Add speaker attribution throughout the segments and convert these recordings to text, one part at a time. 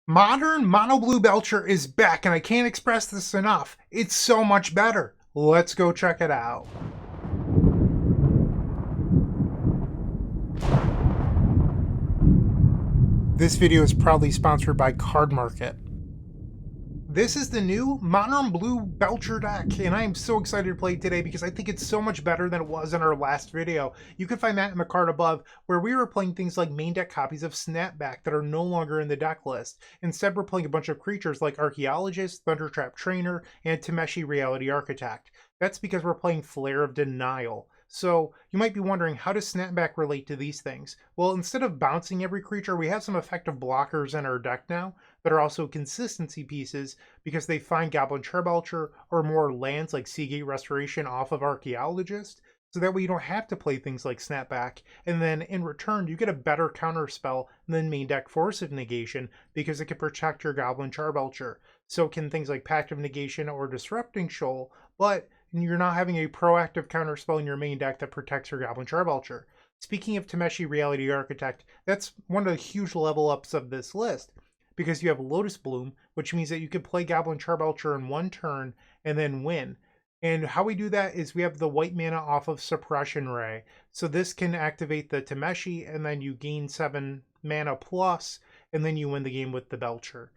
Speaker 1: Modern Mono-Blue Belcher is back, and I can't express this enough. It's so much better. Let's go check it out. This video is proudly sponsored by Card Market. This is the new Mono-Blue Belcher deck, and I am so excited to play it today because I think it's so much better than it was in our last video. You can find that in the card above, where we were playing things like main deck copies of Snapback that are no longer in the deck list. Instead, we're playing a bunch of creatures like Archaeologist, Thundertrap Trainer, and Tameshi Reality Architect. That's because we're playing Flare of Denial. So you might be wondering, how does Snapback relate to these things? Well, instead of bouncing every creature, we have some effective blockers in our deck now that are also consistency pieces because they find Goblin Charbelcher or more lands like Seagate Restoration off of Archaeologist. So that way you don't have to play things like Snapback. And then in return, you get a better counter spell than main deck Force of Negation because it can protect your Goblin Charbelcher. So can things like Pact of Negation or Disrupting Shoal, but you're not having a proactive counterspell in your main deck that protects your Goblin Charbelcher. Speaking of Tameshi Reality Architect, that's one of the huge level ups of this list because you have Lotus Bloom, which means that you can play Goblin Charbelcher in one turn and then win. And how we do that is we have the white mana off of Suppression Ray. So this can activate the Tameshi and then you gain 7 mana plus, and then you win the game with the Belcher.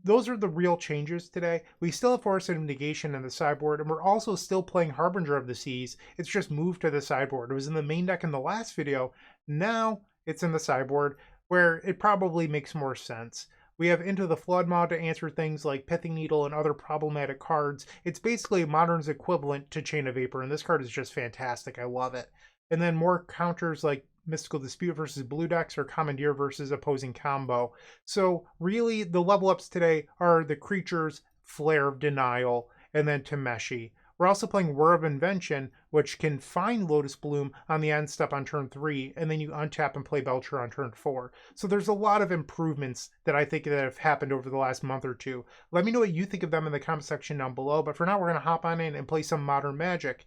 Speaker 1: Those are the real changes today. We still have Force of Negation in the sideboard, and we're also still playing Harbinger of the Seas. It's just moved to the sideboard. It was in the main deck in the last video. Now it's in the sideboard, where it probably makes more sense. We have Into the Flood mod to answer things like Pithing Needle and other problematic cards. It's basically Modern's equivalent to Chain of Vapor, and this card is just fantastic. I love it. And then more counters like Mystical Dispute versus Blue decks or Commandeer versus opposing combo. So really the level ups today are the creatures, Flare of Denial, and then Tameshi. We're also playing Whir of Invention, which can find Lotus Bloom on the end step on turn 3, and then you untap and play Belcher on turn 4. So there's a lot of improvements that I think that have happened over the last month or two. Let me know what you think of them in the comment section down below, but for now we're going to hop on in and play some Modern Magic.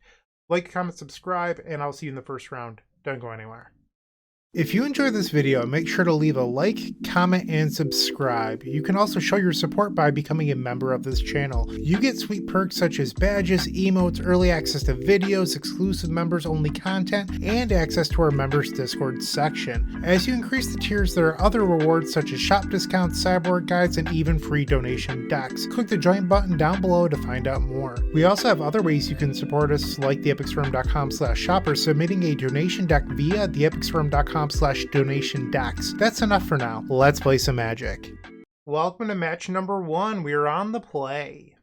Speaker 1: Like, comment, subscribe, and I'll see you in the first round. Don't go anywhere. If you enjoyed this video, make sure to leave a like, comment, and subscribe. You can also show your support by becoming a member of this channel. You get sweet perks such as badges, emotes, early access to videos, exclusive members-only content, and access to our members Discord section. As you increase the tiers, there are other rewards such as shop discounts, sideboard guides, and even free donation decks. Click the join button down below to find out more. We also have other ways you can support us, like theepicstorm.com/shop or submitting a donation deck via theepicstorm.com/donation decks. That's enough for now. Let's play some Magic. Welcome to match number 1. We are on the play.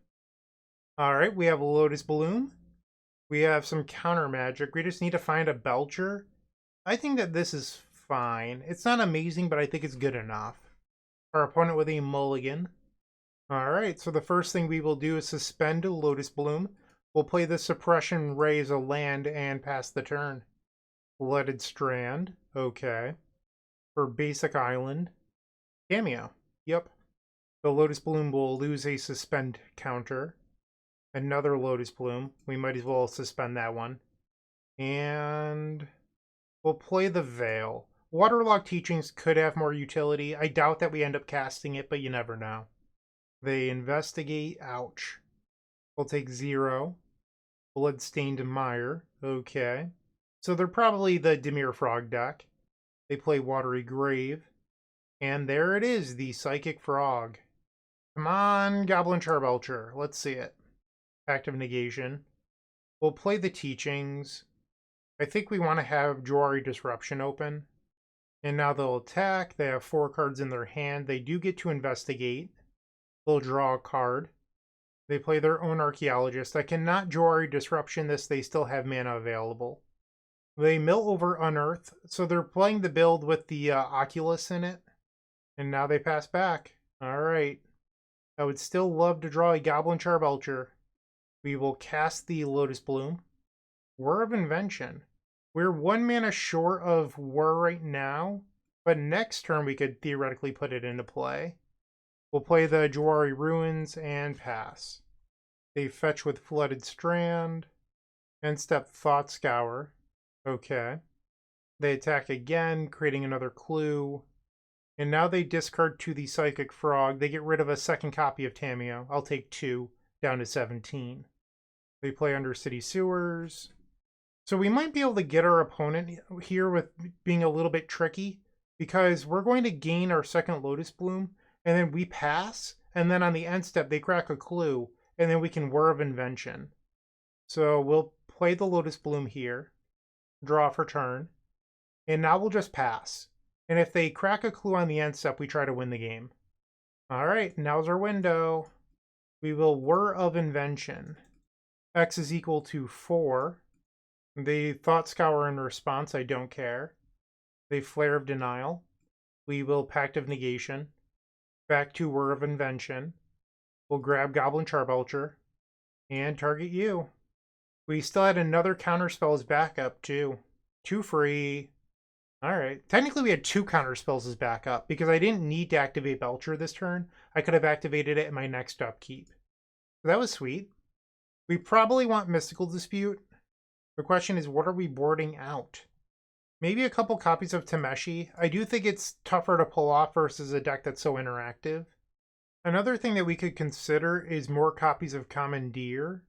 Speaker 1: Alright, we have Lotus Bloom. We have some counter magic. We just need to find a Belcher. I think that this is fine. It's not amazing, but I think it's good enough. Our opponent with a mulligan. Alright, so the first thing we will do is suspend Lotus Bloom. We'll play the Suppression Ray as a land and pass the turn. Flooded Strand. Okay. For basic island. Cameo. Yep. The Lotus Bloom will lose a suspend counter. Another Lotus Bloom. We might as well suspend that one. And we'll play the Veil. Waterlogged Teachings could have more utility. I doubt that we end up casting it, but you never know. They investigate. Ouch. We'll take 0. Bloodstained Mire. Okay. So they're probably the Dimir Frog deck. They play Watery Grave. And there it is, the Psychic Frog. Come on, Goblin Charbelcher. Let's see it. Pact of Negation. We'll play the Teachings. I think we want to have Jwari Disruption open. And now they'll attack. They have 4 cards in their hand. They do get to investigate. They'll draw a card. They play their own Archaeologist. I cannot Jwari Disruption this. They still have mana available. They mill over Unearth. So they're playing the build with the Oculus in it. And now they pass back. Alright. I would still love to draw a Goblin Charbelcher. We will cast the Lotus Bloom. Whir of Invention. We're 1 mana short of Whir right now, but next turn we could theoretically put it into play. We'll play the Jwari Ruins and pass. They fetch with Flooded Strand. End step Thought Scour. Okay. They attack again, creating another clue. And now they discard to the Psychic Frog. They get rid of a second copy of Tamiyo. I'll take 2, down to 17. They play Undercity Sewers. So we might be able to get our opponent here with being a little bit tricky, because we're going to gain our second Lotus Bloom, and then we pass, and then on the end step they crack a clue, and then we can Whir of Invention. So we'll play the Lotus Bloom here, draw for turn, and now we'll just pass. And if they crack a clue on the end step, we try to win the game. Alright, now's our window. We will Whir of Invention. X is equal to 4. They Thought Scour in response, I don't care. They Flare of Denial. We will Pact of Negation. Back to Whir of Invention. We'll grab Goblin Charbelcher and target you. We still had another counterspell as backup too. 2 free. Alright. Technically we had 2 counterspells as backup because I didn't need to activate Belcher this turn. I could have activated it in my next upkeep. So that was sweet. We probably want Mystical Dispute. The question is, what are we boarding out? Maybe a couple copies of Tameshi. I do think it's tougher to pull off versus a deck that's so interactive. Another thing that we could consider is more copies of Commandeer.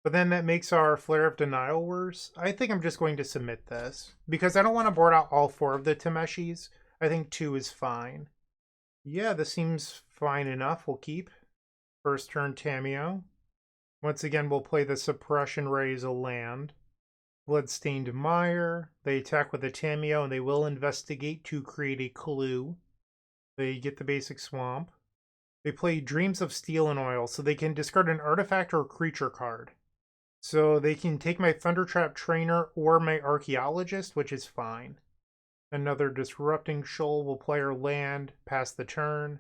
Speaker 1: But then that makes our Flare of Denial worse. I think I'm just going to submit this, because I don't want to board out all 4 of the Tameshis. I think 2 is fine. Yeah, this seems fine enough. We'll keep. First turn Tamiyo. Once again, we'll play the Suppression Ray as a land. Bloodstained Mire. They attack with a Tamiyo, and they will investigate to create a clue. They get the basic swamp. They play Dreams of Steel and Oil, so they can discard an artifact or creature card. So they can take my Thundertrap Trainer or my Archaeologist, which is fine. Another Disrupting Shoal will play our land, pass the turn.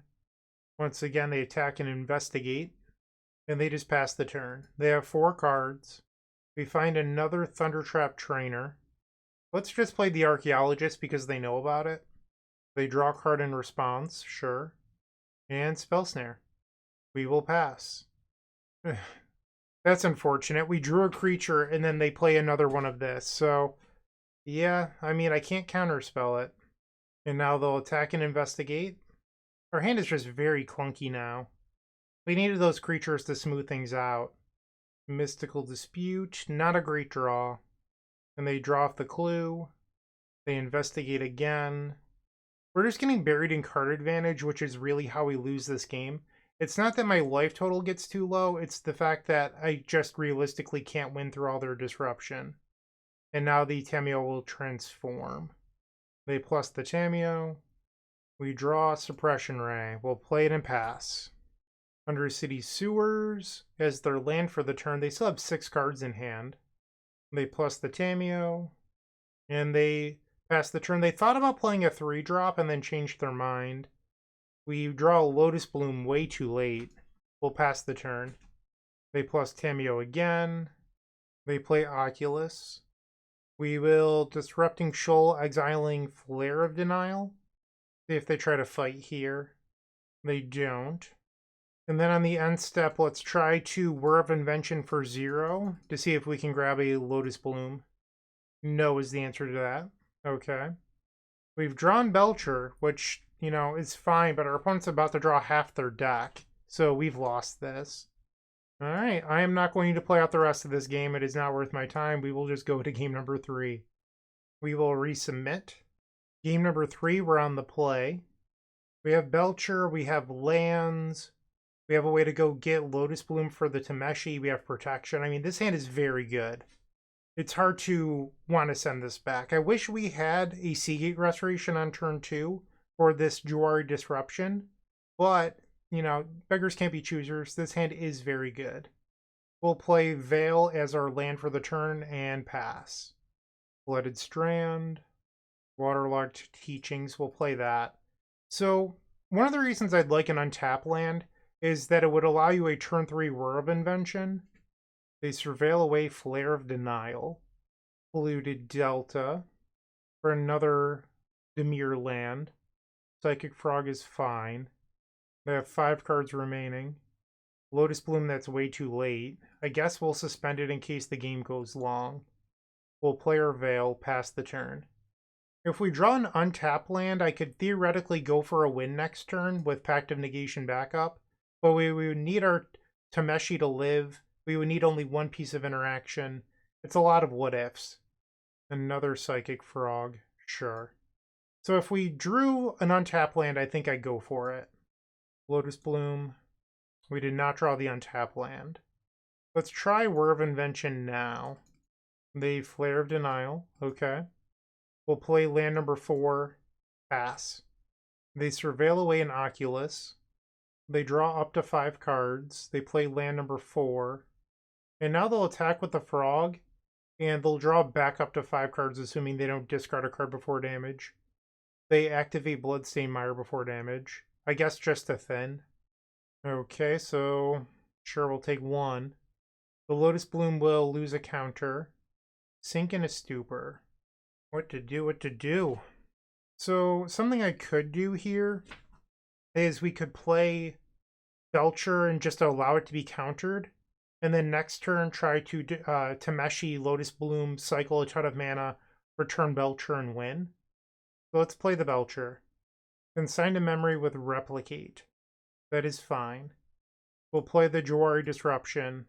Speaker 1: Once again, they attack and investigate, and they just pass the turn. They have 4 cards. We find another Thundertrap Trainer. Let's just play the Archaeologist because they know about it. They draw a card in response, sure. And Spell Snare. We will pass. That's unfortunate. We drew a creature and then they play another one of this. So, yeah, I mean, I can't counterspell it. And now they'll attack and investigate. Our hand is just very clunky now. We needed those creatures to smooth things out. Mystical Dispute, not a great draw. And they draw off the clue. They investigate again. We're just getting buried in card advantage, which is really how we lose this game. It's not that my life total gets too low, it's the fact that I just realistically can't win through all their disruption. And now the Tamiyo will transform. They plus the Tamiyo. We draw Suppression Ray. We'll play it and pass. Undercity Sewers as their land for the turn. They still have 6 cards in hand. They plus the Tamiyo. And they pass the turn. They thought about playing a 3-drop and then changed their mind. We draw a Lotus Bloom way too late. We'll pass the turn. They plus Tamiyo again. They play Oculus. We will Disrupting Shoal, exiling Flare of Denial. See if they try to fight here. They don't. And then on the end step, let's try to Whir of Invention for 0 to see if we can grab a Lotus Bloom. No is the answer to that. Okay. We've drawn Belcher, which, you know, is fine, but our opponent's about to draw half their deck. So we've lost this. Alright, I am not going to play out the rest of this game. It is not worth my time. We will just go to game number 3. We will resubmit. Game number 3, we're on the play. We have Belcher, we have lands. We have a way to go get Lotus Bloom for the Tameshi. We have protection. I mean, this hand is very good. It's hard to want to send this back. I wish we had a Seagate Restoration on turn 2 for this Juari Disruption. But, you know, beggars can't be choosers. This hand is very good. We'll play Veil as our land for the turn and pass. Blooded Strand. Waterlogged Teachings. We'll play that. So, one of the reasons I'd like an untap land is that it would allow you a turn 3 Whir of Invention. They surveil away Flare of Denial. Polluted Delta for another Dimir land. Psychic Frog is fine. They have 5 cards remaining. Lotus Bloom, that's way too late. I guess we'll suspend it in case the game goes long. We'll play our Veil, pass the turn. If we draw an untapped land, I could theoretically go for a win next turn with Pact of Negation backup, but we would need our Tameshi to live. We would need only one piece of interaction. It's a lot of what ifs. Another Psychic Frog, sure. So if we drew an untapped land, I think I'd go for it. Lotus Bloom. We did not draw the untapped land. Let's try Whir of Invention now. They Flare of Denial. Okay. We'll play land number 4. Pass. They Surveil away an Oculus. They draw up to 5 cards. They play land number 4. And now they'll attack with the Frog. And they'll draw back up to 5 cards, assuming they don't discard a card before damage. They activate Bloodstained Mire before damage. I guess just to thin. Okay, so sure, we'll take 1. The Lotus Bloom will lose a counter. Sink in a Stupor. What to do, what to do. So something I could do here is we could play Belcher and just allow it to be countered. And then next turn try to Tameshi, Lotus Bloom, cycle a ton of mana, return Belcher, and win. So let's play the Belcher. Consign to memory with Replicate. That is fine. We'll play the Jawari Disruption.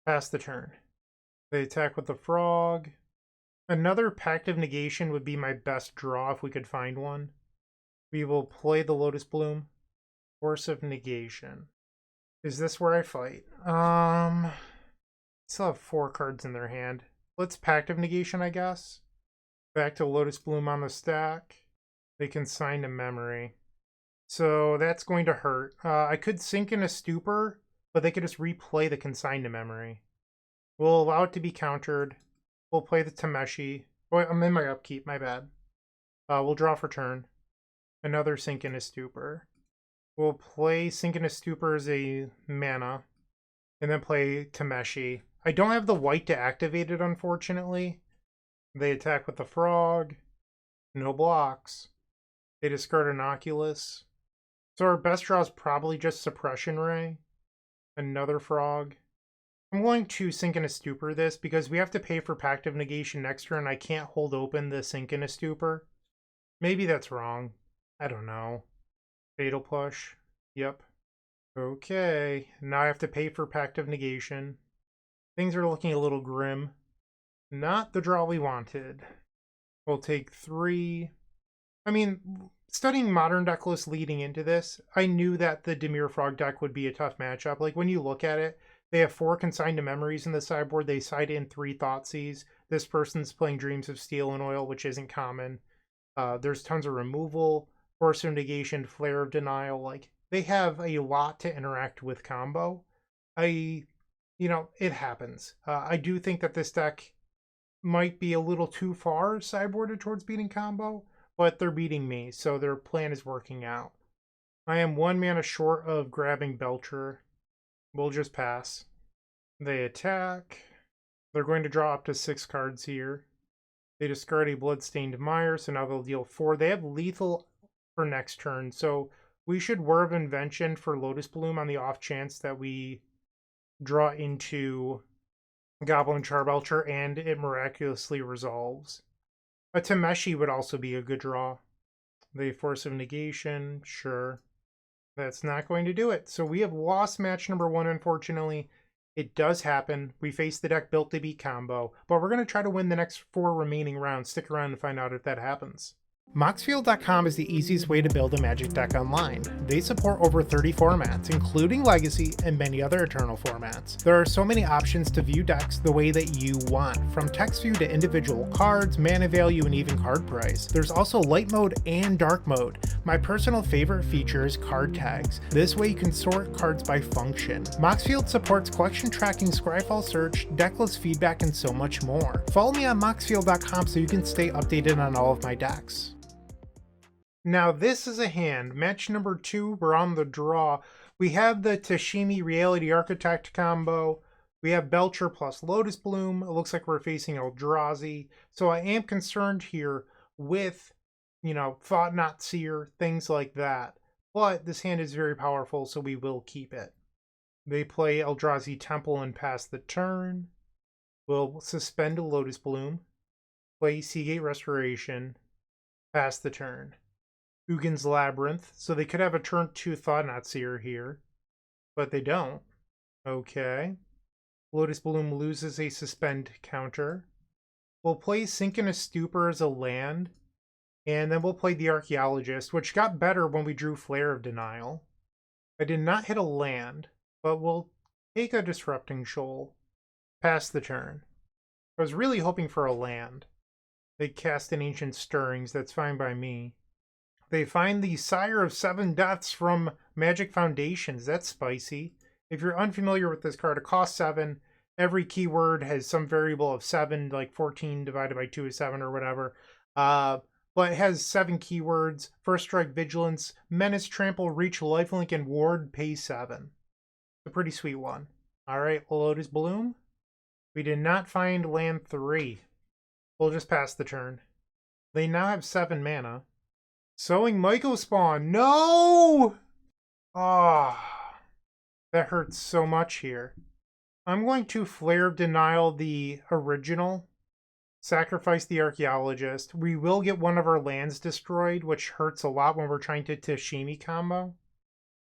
Speaker 1: Pass the turn. They attack with the Frog. Another Pact of Negation would be my best draw if we could find one. We will play the Lotus Bloom. Force of Negation. Is this where I fight? Still have 4 cards in their hand. Let's Pact of Negation, I guess. Back to Lotus Bloom on the stack. They consign to memory. So that's going to hurt. I could sink in a Stupor, but they could just replay the consign to memory. We'll allow it to be countered. We'll play the Tameshi. Oh, I'm in my upkeep, my bad. We'll draw for turn. Another Sink in a Stupor. We'll play Sink in a Stupor as a mana. And then play Tameshi. I don't have the white to activate it, unfortunately. They attack with the Frog. No blocks. They discard an Oculus. So our best draw is probably just Suppression Ray. Another Frog. I'm going to Sink in a Stupor this because we have to pay for Pact of Negation next turn. I can't hold open the Sink in a Stupor. Maybe that's wrong. I don't know. Fatal Push. Yep. Okay. Now I have to pay for Pact of Negation. Things are looking a little grim. Not the draw we wanted. We'll take 3. I mean, studying Modern deck lists leading into this, I knew that the Dimir Frog deck would be a tough matchup. Like, when you look at it, they have 4 Consigned to Memories in the sideboard. They side in 3 Thoughtseize. This person's playing Dreams of Steel and Oil, which isn't common. There's tons of removal, Force of Negation, Flare of Denial. Like, they have a lot to interact with combo. It happens. I do think that this deck might be a little too far sideboarded towards beating combo, but they're beating me, so their plan is working out. I am 1 mana short of grabbing Belcher. We'll just pass. They attack. They're going to draw up to 6 cards here. They discard a Bloodstained Mire, so now they'll deal 4. They have lethal for next turn, so we should Whir of Invention for Lotus Bloom on the off chance that we draw into Goblin Charbelcher and it miraculously resolves. A Tameshi would also be a good draw. The Force of Negation, sure. That's not going to do it. So we have lost match number 1, unfortunately. It does happen. We face the deck built to beat combo, but we're going to try to win the next 4 remaining rounds. Stick around and find out if that happens. Moxfield.com is the easiest way to build a Magic deck online. They support over 30 formats, including Legacy and many other Eternal formats. There are so many options to view decks the way that you want, from text view to individual cards, mana value, and even card price. There's also light mode and dark mode. My personal favorite feature is card tags. This way you can sort cards by function. Moxfield supports collection tracking, Scryfall search, decklist feedback, and so much more. Follow me on Moxfield.com so you can stay updated on all of my decks. Now this is a hand. Match number 2, we're on the draw. We have the Tashimi Reality Architect combo. We have Belcher plus Lotus Bloom. It looks like we're facing Eldrazi. So I am concerned here with, Thought Not Seer, things like that. But this hand is very powerful, so we will keep it. They play Eldrazi Temple and pass the turn. We'll suspend a Lotus Bloom. Play Seagate Restoration. Pass the turn. Ugin's Labyrinth, so they could have a turn 2 Thought-Knot Seer here, but they don't. Okay. Lotus Bloom loses a suspend counter. We'll play Sink in a Stupor as a land, and then we'll play the Archaeologist, which got better when we drew Flare of Denial. I did not hit a land, but we'll take a Disrupting Shoal. Pass the turn. I was really hoping for a land. They cast an Ancient Stirrings, that's fine by me. They find the Sire of Seven Deaths from Magic Foundations, that's spicy. If you're unfamiliar with this card, it costs 7. Every keyword has some variable of 7, like 14 divided by 2 is 7 or whatever. But it has 7 keywords. First Strike, Vigilance, Menace, Trample, Reach, Lifelink, and Ward pay 7. It's a pretty sweet one. Alright, Lotus Bloom. We did not find land 3. We'll just pass the turn. They now have 7 mana. Sowing Mycospawn. No! Ah, that hurts so much here. I'm going to Flare of Denial the original. Sacrifice the Archaeologist. We will get one of our lands destroyed, which hurts a lot when we're trying to Tashimi combo.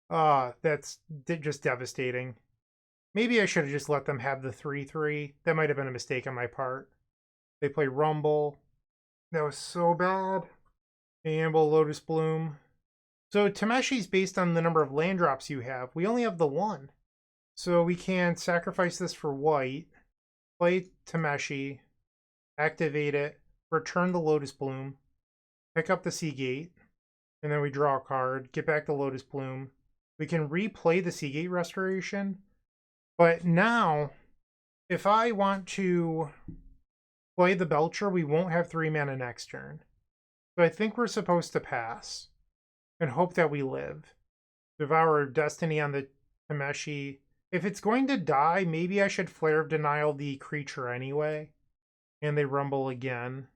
Speaker 1: That's just devastating. Maybe I should have just let them have the 3/3. That might have been a mistake on my part. They play Rumble. That was so bad. And we'll Lotus Bloom. So Tameshi's based on the number of land drops you have. We only have the 1. So we can sacrifice this for white, play Tameshi, activate it, return the Lotus Bloom, pick up the Seagate, and then we draw a card, get back the Lotus Bloom. We can replay the Seagate Restoration, but now, if I want to play the Belcher, we won't have 3 mana next turn. So I think we're supposed to pass and hope that we live. Devour Destiny on the Tameshi. If it's going to die, maybe I should Flare of Denial the creature anyway. And they Rumble again.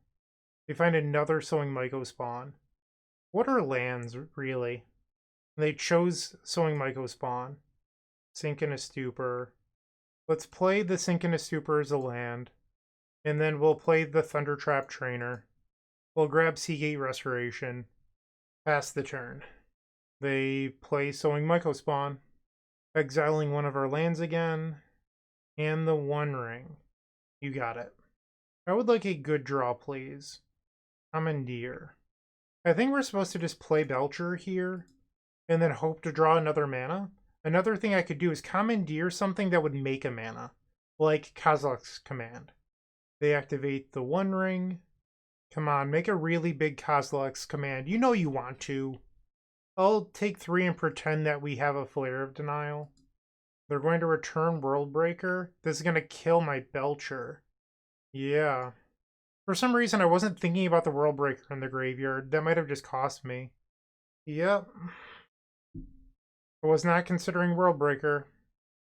Speaker 1: They find another Sowing Mycospawn. What are lands, really? They chose Sowing Mycospawn. Sink in a Stupor. Let's play the Sink in a Stupor as a land. And then we'll play the Thundertrap Trainer. We'll grab Seagate Restoration. Pass the turn. They play Sowing Mycospawn. Exiling one of our lands again. And the One Ring. You got it. I would like a good draw, please. Commandeer. I think we're supposed to just play Belcher here. And then hope to draw another mana. Another thing I could do is commandeer something that would make a mana. Like Kozilek's Command. They activate the One Ring. Come on, make a really big Kozilek's Command. You know you want to. I'll take 3 and pretend that we have a Flare of Denial. They're going to return Worldbreaker. This is going to kill my Belcher. Yeah. For some reason, I wasn't thinking about the Worldbreaker in the graveyard. That might have just cost me. Yep. I was not considering Worldbreaker.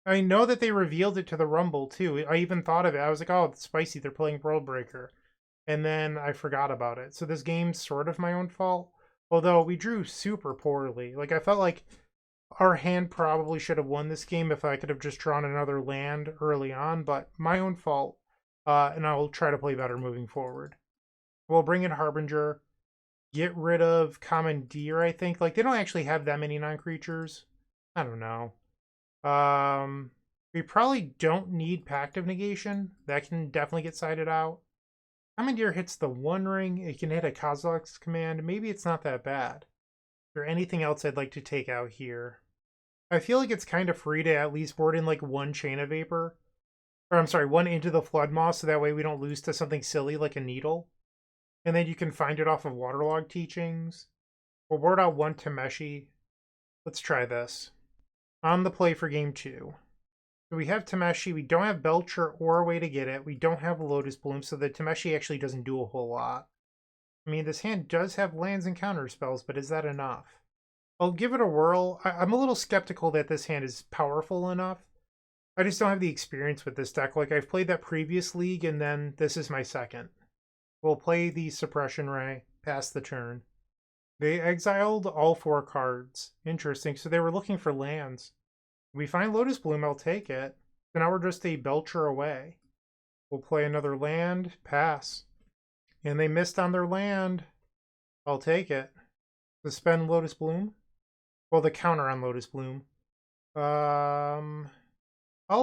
Speaker 1: I know that they revealed it to the Rumble, too. I even thought of it. I was like, oh, it's spicy. They're playing Worldbreaker. And then I forgot about it. So this game's sort of my own fault. Although we drew super poorly. Like, I felt like our hand probably should have won this game if I could have just drawn another land early on. But my own fault. And I'll try to play better moving forward. We'll bring in Harbinger. Get rid of Commandeer, I think. Like, they don't actually have that many non-creatures. I don't know. We probably don't need Pact of Negation. That can definitely get sided out. Commandeer hits the One Ring. It can hit a Kozilek's Command. Maybe it's not that bad. Is there anything else I'd like to take out here? I feel like it's kind of free to at least board in like 1 Chain of Vapor. Or I'm sorry, 1 Into the Floodmaw, so that way we don't lose to something silly like a Needle. And then you can find it off of Waterlog Teachings. We'll board out 1 Tameshi. Let's try this. On the play for game 2. So we have Tameshi, we don't have Belcher or a way to get it. We don't have Lotus Bloom, so the Tameshi actually doesn't do a whole lot. I mean, this hand does have lands and counter spells, but is that enough? I'll give it a whirl. I'm a little skeptical that this hand is powerful enough. I just don't have the experience with this deck. Like, I've played that previous league, and then this is my second. We'll play the Suppression Ray, pass the turn. They exiled all 4 cards. Interesting, so they were looking for lands. We find Lotus Bloom, I'll take it. So now we're just a Belcher away. We'll play another land, pass. And they missed on their land. I'll take it. Suspend Lotus Bloom. Well, the counter on Lotus Bloom. I'll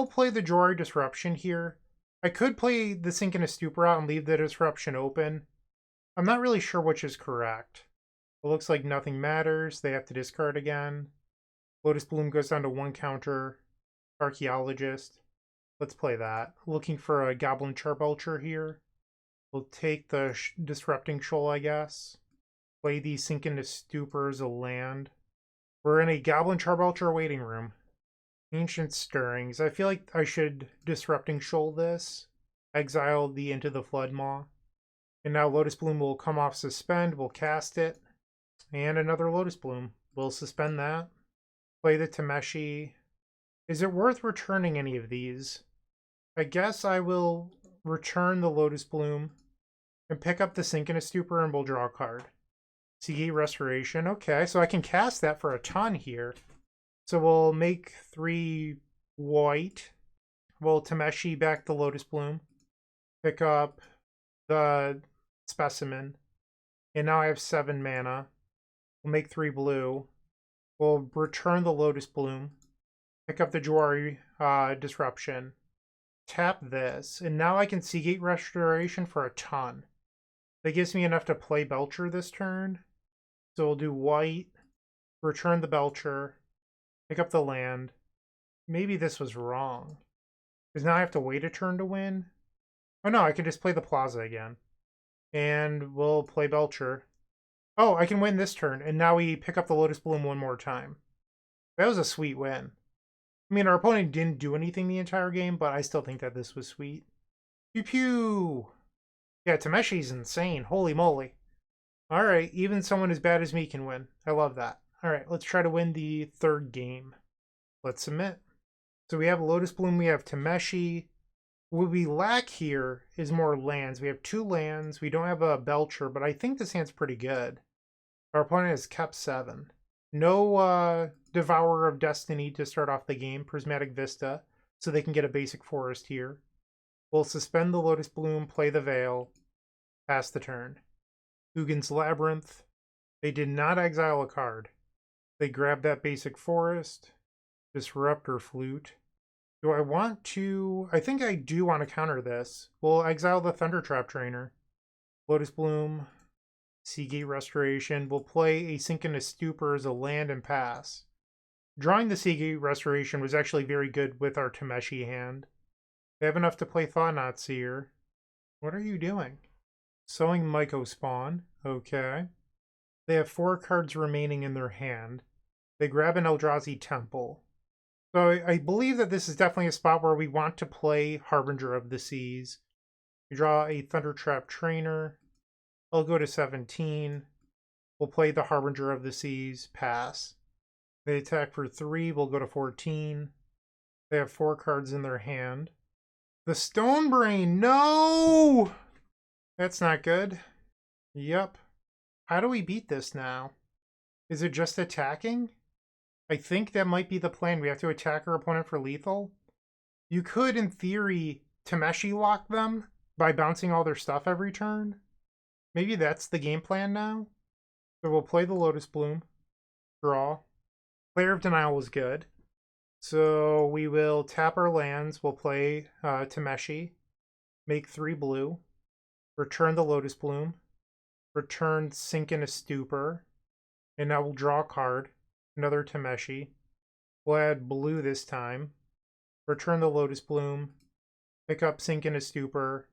Speaker 1: play the Jwari Disruption here. I could play the Sink and a Stupor out and leave the Disruption open. I'm not really sure which is correct. It looks like nothing matters. They have to discard again. Lotus Bloom goes down to 1 counter. Archaeologist. Let's play that. Looking for a Goblin Charbelcher here. We'll take the Disrupting Shoal, I guess. Play the Sink into Stupor as a land. We're in a Goblin Charbelcher waiting room. Ancient Stirrings. I feel like I should Disrupting Shoal this. Exile the Into the Flood Maw. And now Lotus Bloom will come off suspend. We'll cast it. And another Lotus Bloom. We'll suspend that. Play the Tameshi. Is it worth returning any of these? I guess I will return the Lotus Bloom and pick up the Sink in a Stupor and we'll draw a card. Seagate Restoration. Okay, so I can cast that for a ton here. So we'll make 3 white. We'll Tameshi back the Lotus Bloom. Pick up the Specimen. And now I have 7 mana. We'll make 3 blue. We'll return the Lotus Bloom. Pick up the Jwari Disruption. Tap this. And now I can Seagate Restoration for a ton. That gives me enough to play Belcher this turn. So we'll do white. Return the Belcher. Pick up the land. Maybe this was wrong. Because now I have to wait a turn to win. Oh no, I can just play the Plaza again. And we'll play Belcher. Oh, I can win this turn. And now we pick up the Lotus Bloom one more time. That was a sweet win. I mean, our opponent didn't do anything the entire game, but I still think that this was sweet. Pew pew! Yeah, Tameshi's insane. Holy moly. Alright, even someone as bad as me can win. I love that. Alright, let's try to win the 3rd game. Let's submit. So we have Lotus Bloom, we have Tameshi. What we lack here is more lands. We have 2 lands. We don't have a Belcher, but I think this hand's pretty good. Our opponent has kept 7. No Devourer of Destiny to start off the game. Prismatic Vista, so they can get a basic forest here. We'll suspend the Lotus Bloom, play the Veil, pass the turn. Hugin's Labyrinth. They did not exile a card. They grabbed that basic forest. Disruptor Flute. Do I want to... I think I do want to counter this. We'll exile the Thundertrap Trainer. Lotus Bloom. Seagate Restoration. We'll play a Sink in a Stupor as a land and pass. Drawing the Seagate Restoration was actually very good with our Tameshi hand. They have enough to play Thought-Knot Seer. What are you doing? Sowing Myco Spawn. Okay. They have 4 cards remaining in their hand. They grab an Eldrazi Temple. So I believe that this is definitely a spot where we want to play Harbinger of the Seas. We draw a Thundertrap Trainer. I'll go to 17. We'll play the Harbinger of the Seas. Pass. They attack for 3. We'll go to 14. They have 4 cards in their hand. The Stonebrain! No! That's not good. Yep. How do we beat this now? Is it just attacking? I think that might be the plan. We have to attack our opponent for lethal. You could, in theory, Tameshi lock them by bouncing all their stuff every turn. Maybe that's the game plan now. So we'll play the Lotus Bloom. Draw. Player of Denial was good. So we will tap our lands. We'll play Tameshi. Make 3 blue. Return the Lotus Bloom. Return Sink in a Stupor. And now we'll draw a card. Another Tameshi. We'll add blue this time. Return the Lotus Bloom. Pick up Sink in a Stupor.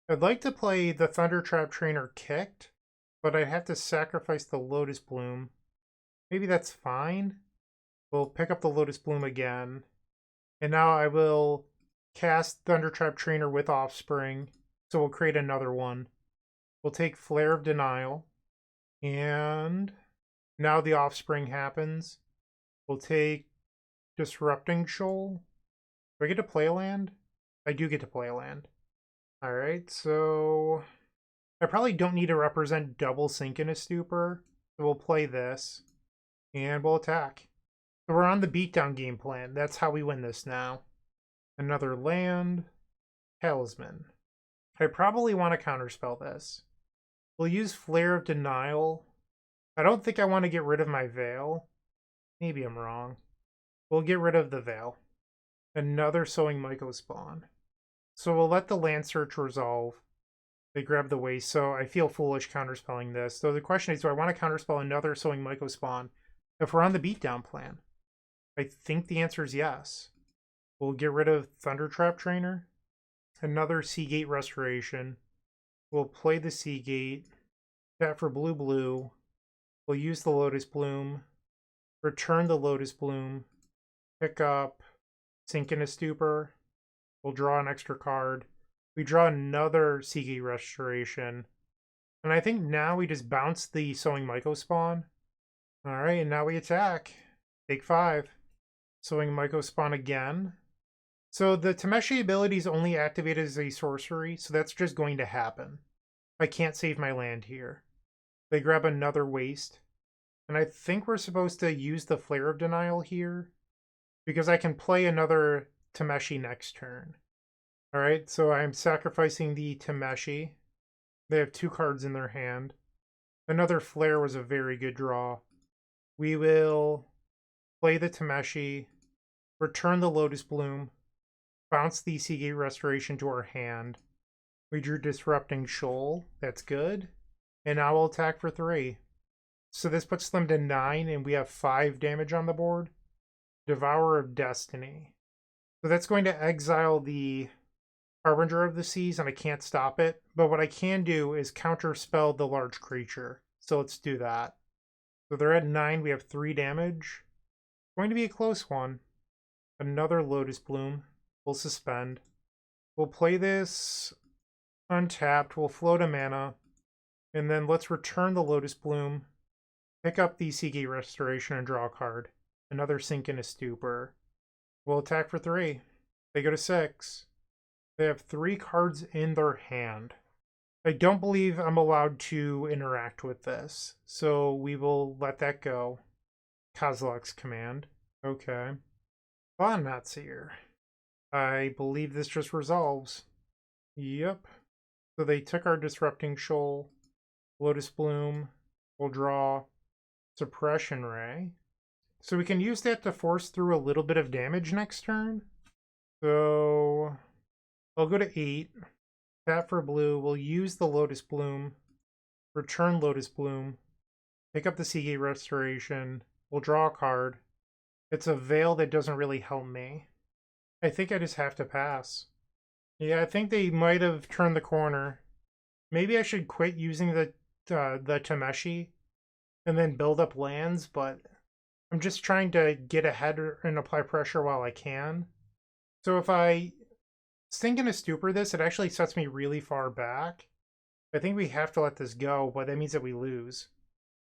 Speaker 1: I'd like to play the Thundertrap Trainer kicked, but I'd have to sacrifice the Lotus Bloom. Maybe that's fine. We'll pick up the Lotus Bloom again. And now I will cast Thundertrap Trainer with Offspring. So we'll create another one. We'll take Flare of Denial. And now the Offspring happens. We'll take Disrupting Shoal. Do I get to play a land? I do get to play a land. Alright, so I probably don't need to represent double Sink in a Stupor. So we'll play this. And we'll attack. So we're on the beatdown game plan. That's how we win this now. Another land. Talisman. I probably want to counterspell this. We'll use Flare of Denial I don't think I want to get rid of my Veil. Maybe I'm wrong. We'll get rid of the Veil. Another Sowing Myco spawn. So we'll let the land search resolve. They grab the waste, so I feel foolish counterspelling this. So the question is, do I want to counterspell another Sowing Myco spawn if we're on the beatdown plan? I think the answer is yes. We'll get rid of Thundertrap Trainer. Another Seagate Restoration. We'll play the Seagate. Tap for blue. We'll use the Lotus Bloom. Return the Lotus Bloom. Pick up. Sink in a Stupor. We'll draw an extra card. We draw another Seagate Restoration. And I think now we just bounce the Sowing Myco spawn. Alright, and now we attack. Take 5. Sowing Myco spawn again. So the Tameshi ability is only activated as a sorcery, so that's just going to happen. I can't save my land here. They grab another waste. And I think we're supposed to use the Flare of Denial here, because I can play another Tameshi next turn. Alright, so I'm sacrificing the Tameshi. They have 2 cards in their hand. Another Flare was a very good draw. We will play the Tameshi, return the Lotus Bloom, bounce the Seagate Restoration to our hand. We drew Disrupting Shoal. That's good. And now we'll attack for 3. So this puts them to 9, and we have 5 damage on the board. Devourer of Destiny. So that's going to exile the Harbinger of the Seas, and I can't stop it. But what I can do is counterspell the large creature. So let's do that. So they're at 9. We have 3 damage. Going to be a close one. Another Lotus Bloom. We'll suspend. We'll play this untapped. We'll float a mana. And then let's return the Lotus Bloom. Pick up the Seagate Restoration and draw a card. Another Sink in a Stupor. We'll attack for 3. They go to 6. They have 3 cards in their hand. I don't believe I'm allowed to interact with this, so we will let that go. Kozilek's Command. Okay. Bon Natsir. I believe this just resolves. Yep. So they took our Disrupting Shoal. Lotus Bloom. We'll draw Suppression Ray. So we can use that to force through a little bit of damage next turn. So I'll go to 8. Tap for blue. We'll use the Lotus Bloom. Return Lotus Bloom. Pick up the Seagate Restoration. We'll draw a card. It's a Veil that doesn't really help me. I think I just have to pass. Yeah, I think they might have turned the corner. Maybe I should quit using the Tameshi and then build up lands, but I'm just trying to get ahead and apply pressure while I can. So if I Sink in a Stupor this, it actually sets me really far back. I think we have to let this go, but that means that we lose.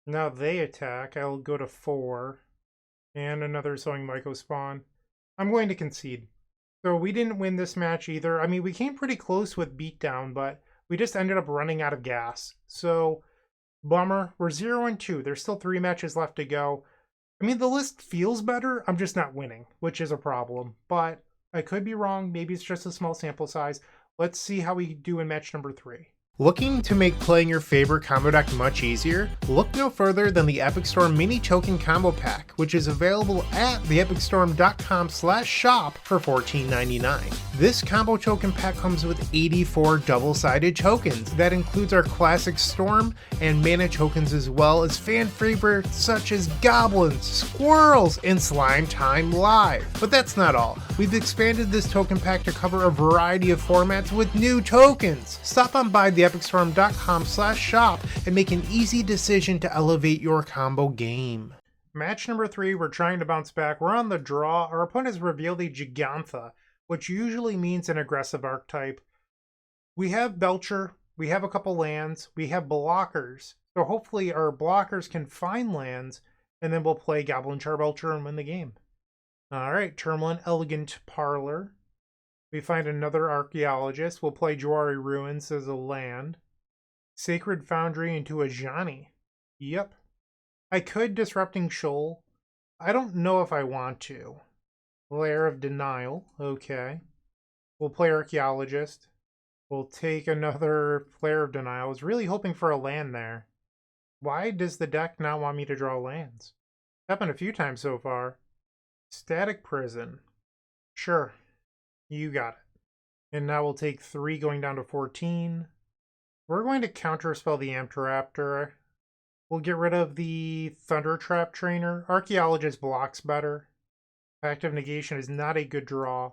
Speaker 1: Now they attack. I'll go to 4. And another Sowing Myco spawn. I'm going to concede. So we didn't win this match either. I mean, we came pretty close with beatdown, but we just ended up running out of gas. So, bummer. We're 0-2. There's still 3 matches left to go. I mean, the list feels better. I'm just not winning, which is a problem. But I could be wrong. Maybe it's just a small sample size. Let's see how we do in match number 3. Looking to make playing your favorite combo deck much easier? Look no further than the Epic Storm Mini Token Combo Pack, which is available at theepicstorm.com/shop for $14.99. This combo token pack comes with 84 double-sided tokens. That includes our classic Storm and Mana tokens, as well as fan favorites such as Goblins, Squirrels, and Slime Time Live. But that's not all. We've expanded this token pack to cover a variety of formats with new tokens. Stop on by theepicstorm.com/shop and make an easy decision to elevate your combo game. Match number 3, we're trying to bounce back. We're on the draw. Our opponent has revealed a Gigantha, which usually means an aggressive archetype. We have Belcher, we have a couple lands, we have blockers. So hopefully our blockers can find lands, and then we'll play Goblin Charbelcher and win the game. Alright, turn 1, Elegant Parlor. We find another Archaeologist. We'll play Jwari Ruins as a land. Sacred Foundry into a Ajani. Yep. I could Disrupting Shoal. I don't know if I want to. Flare of Denial. Okay. We'll play Archaeologist. We'll take another Flare of Denial. I was really hoping for a land there. Why does the deck not want me to draw lands? Happened a few times so far. Static Prison. Sure, you got it. And now we'll take 3 going down to 14. We're going to counterspell the Amteraptor. We'll get rid of the Thundertrap Trainer. Archaeologist blocks better. Pact of Negation is not a good draw.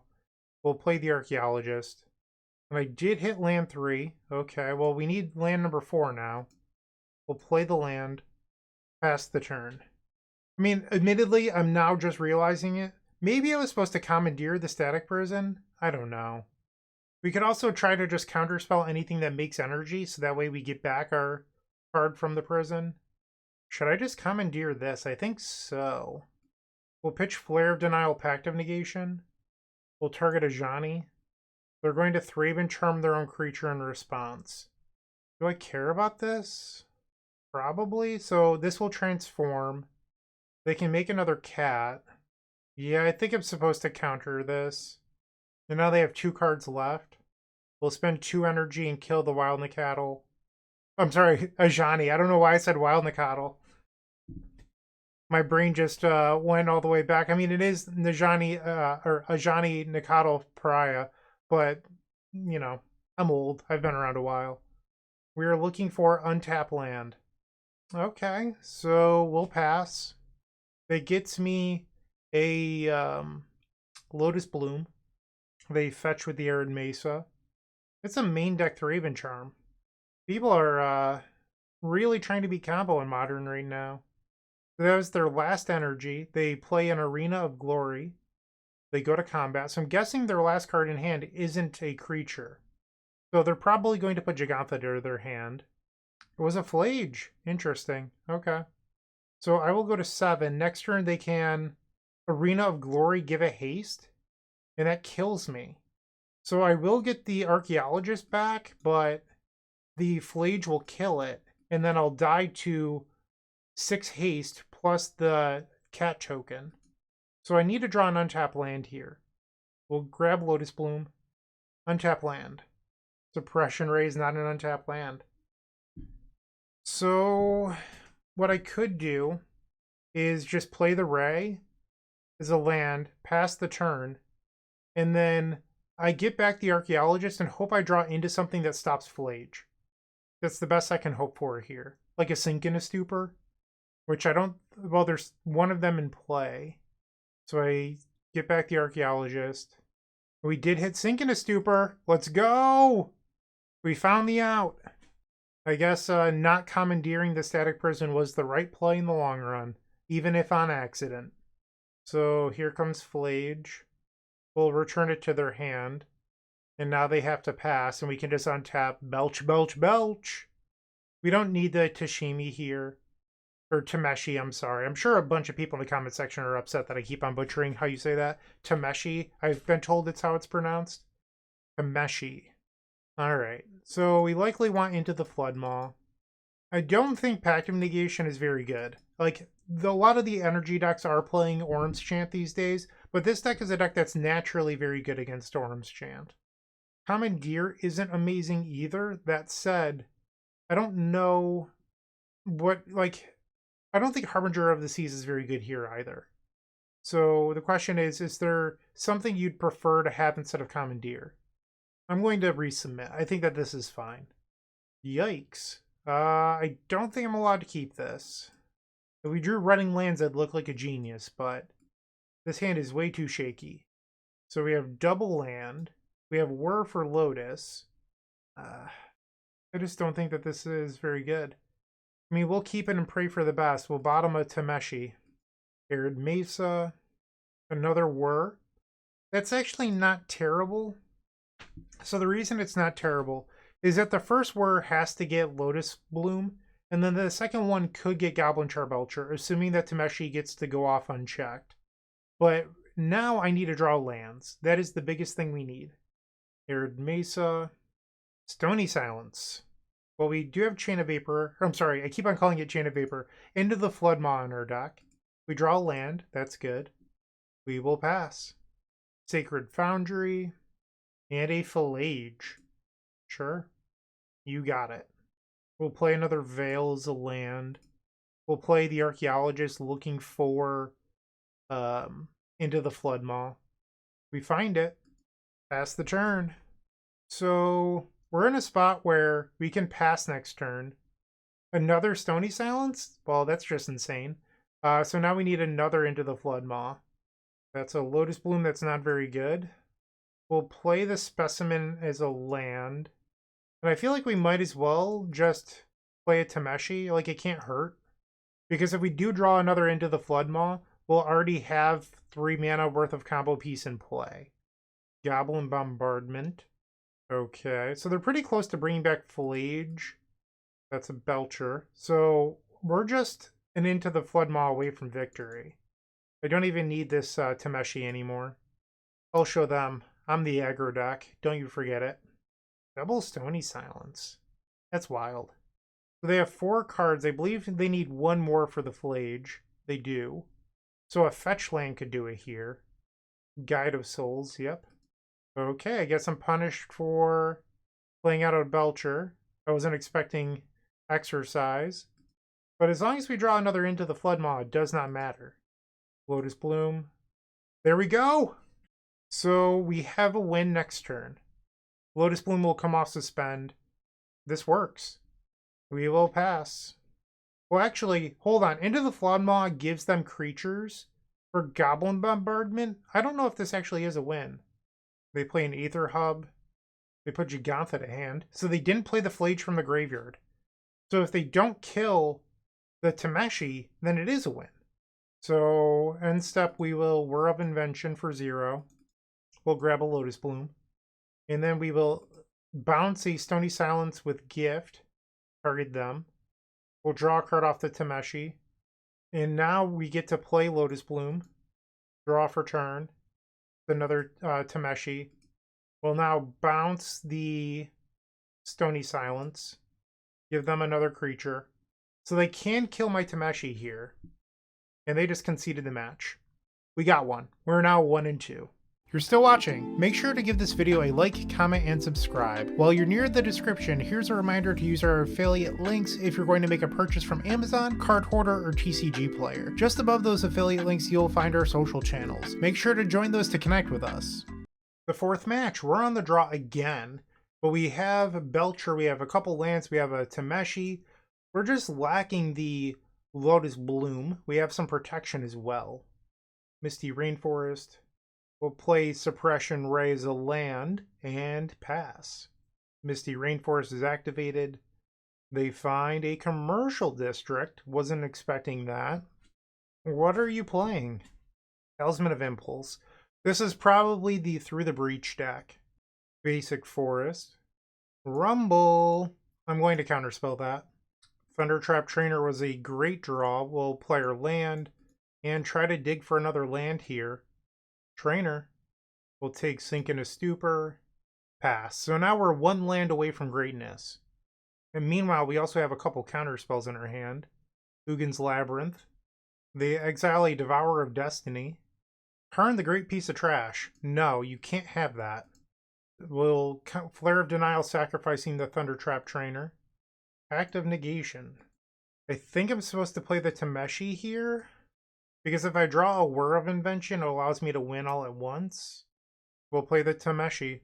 Speaker 1: We'll play the Archaeologist. And I did hit land 3. Okay, well, we need land number 4 now. We'll play the land. Pass the turn. I mean, admittedly, I'm now just realizing it. Maybe I was supposed to commandeer the Static Prison? I don't know. We could also try to just counterspell anything that makes energy, so that way we get back our card from the prison. Should I just commandeer this? I think so. We'll pitch Flare of Denial, Pact of Negation. We'll target Ajani. They're going to Thraben Charm their own creature in response. Do I care about this? Probably. So this will transform. They can make another cat. Yeah, I think I'm supposed to counter this. And now they have 2 cards left. We'll spend 2 energy and kill the Wild Nicatl. I'm sorry, Ajani. I don't know why I said Wild Nicatl. My brain just went all the way back. I mean, it is Najani or Ajani Nicatl Pariah, but you know, I'm old. I've been around a while. We are looking for untap land. Okay, so we'll pass. It gets me a Lotus Bloom. They fetch with the Arid Mesa. It's a main deck Thraben Charm. People are really trying to be combo in Modern right now. That was their last energy. They play an Arena of Glory. They go to combat. So I'm guessing their last card in hand isn't a creature. So they're probably going to put Jegantha to their hand. It was a Flage. Interesting. Okay. So I will go to 7. Next turn they can Arena of Glory, give a haste. And that kills me. So I will get the Archaeologist back, but the Flage will kill it. And then I'll die to 6 haste plus the cat token. So I need to draw an untap land here. We'll grab Lotus Bloom. Untap land. Suppression Ray is not an untap land. So what I could do is just play the Ray as a land, pass the turn, and then I get back the Archaeologist and hope I draw into something that stops Flage. That's the best I can hope for here. Like a Sink in a Stupor, which I don't... Well, there's one of them in play. So I get back the Archaeologist. We did hit Sink in a Stupor. Let's go! We found the out. I guess not commandeering the Static Prison was the right play in the long run, even if on accident. So here comes Flage. We'll return it to their hand. And now they have to pass, and we can just untap Belch, Belch, Belch. We don't need the Tashimi here. Or Tameshi, I'm sorry. I'm sure a bunch of people in the comment section are upset that I keep on butchering how you say that. Tameshi. I've been told it's how it's pronounced. Tameshi. Alright. So we likely want into the Flood Maw. I don't think Pact of Negation is very good. Like, a lot of the energy decks are playing Orm's Chant these days, but this deck is a deck that's naturally very good against Orm's Chant. Commandeer isn't amazing either. That said, I don't know what, like, I don't think Harbinger of the Seas is very good here either. So the question is there something you'd prefer to have instead of Commandeer? I'm going to resubmit. I think that this is fine. Yikes. I don't think I'm allowed to keep this. If we drew Running Lands, I'd look like a genius, but this hand is way too shaky. So we have double land. We have Whir for Lotus. I just don't think that this is very good. I mean, we'll keep it and pray for the best. We'll bottom a Tameshi. Arid Mesa. Another Whir. That's actually not terrible. So the reason it's not terrible is that the first Whir has to get Lotus Bloom, and then the second one could get Goblin Charbelcher, assuming that Tameshi gets to go off unchecked. But now I need to draw lands. That is the biggest thing we need. Arid Mesa. Stony Silence. Well, we do have Chain of Vapor. I'm sorry, I keep on calling it Chain of Vapor. Into the Flood Maw in our deck. We draw land. That's good. We will pass. Sacred Foundry. And a Fillage. Sure. You got it. We'll play another Veil as a land. We'll play the Archaeologist looking for Into the Floodmaw. We find it. Pass the turn. So we're in a spot where we can pass next turn. Another Stony Silence? Well, that's just insane. So now we need another Into the Floodmaw. That's a Lotus Bloom that's not very good. We'll play the Specimen as a land. And I feel like we might as well just play a Tameshi. Like, it can't hurt. Because if we do draw another Into the Floodmaw, we'll already have 3 mana worth of combo piece in play. Goblin Bombardment. Okay, so they're pretty close to bringing back Flage. That's a Belcher. So we're just an Into the Floodmaw away from victory. I don't even need this Tameshi anymore. I'll show them. I'm the aggro deck. Don't you forget it. Double Stony Silence. That's wild. So they have 4 cards. I believe they need 1 more for the Flage. They do. So a fetch land could do it here. Guide of Souls, yep. Okay, I guess I'm punished for playing out a Belcher. I wasn't expecting Exercise. But as long as we draw another Into the Floodmaw, it does not matter. Lotus Bloom. There we go! So we have a win next turn. Lotus Bloom will come off suspend. This works. We will pass. Well, actually, hold on. Into the Floodmaw gives them creatures for Goblin Bombardment. I don't know if this actually is a win. They play an Aether Hub. They put Gigantha to hand. So they didn't play the Flage from the graveyard. So if they don't kill the Tameshi, then it is a win. So, end step, we will Whir of Invention for 0. We'll grab a Lotus Bloom. And then we will bounce a Stony Silence with Gift. Target them. We'll draw a card off the Tameshi. And now we get to play Lotus Bloom. Draw for turn. Another Tameshi. We'll now bounce the Stony Silence. Give them another creature. So they can kill my Tameshi here. And they just conceded the match. We got one. We're now 1-2. If you're still watching, make sure to give this video a like, comment, and subscribe. While you're near the description, here's a reminder to use our affiliate links if you're going to make a purchase from Amazon, Card Hoarder, or TCG Player. Just above those affiliate links, you'll find our social channels. Make sure to join those to connect with us. The 4th match, we're on the draw again, but we have Belcher, we have a couple lands, we have a Tameshi. We're just lacking the Lotus Bloom. We have some protection as well. Misty Rainforest. We'll play Suppression Ray as a land and pass. Misty Rainforest is activated. They find a commercial district. Wasn't expecting that. What are you playing? Talisman of Impulse. This is probably the Through the Breach deck. Basic Forest. Rumble. I'm going to counterspell that. Thundertrap Trainer was a great draw. We'll play our land and try to dig for another land here. Trainer. We'll take Sink into Stupor. Pass. So now we're 1 land away from greatness. And meanwhile, we also have a couple counter spells in our hand. Ugin's Labyrinth. They exile a Devourer of Destiny. Karn the Great Piece of Trash. No, you can't have that. We'll Flare of Denial, sacrificing the Thundertrap Trainer. Pact of Negation. I think I'm supposed to play the Tameshi here. Because if I draw a Whir of Invention, it allows me to win all at once. We'll play the Tameshi.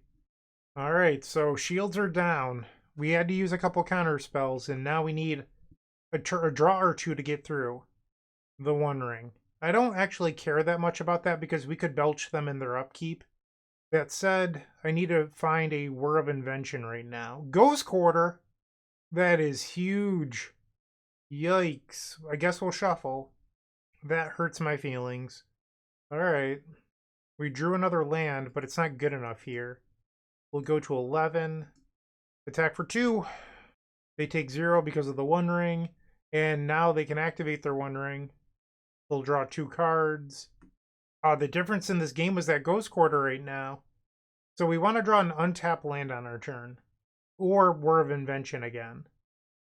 Speaker 1: Alright, so shields are down. We had to use a couple counter spells, and now we need a draw or 2 to get through the One Ring. I don't actually care that much about that because we could belch them in their upkeep. That said, I need to find a Whir of Invention right now. Ghost Quarter! That is huge. Yikes. I guess we'll shuffle. That hurts my feelings. Alright. We drew another land, but it's not good enough here. We'll go to 11. Attack for 2. They take 0 because of the One Ring. And now they can activate their One Ring. They'll draw 2 cards. The difference in this game was that Ghost Quarter right now. So we want to draw an untapped land on our turn. Or Whir of Invention again.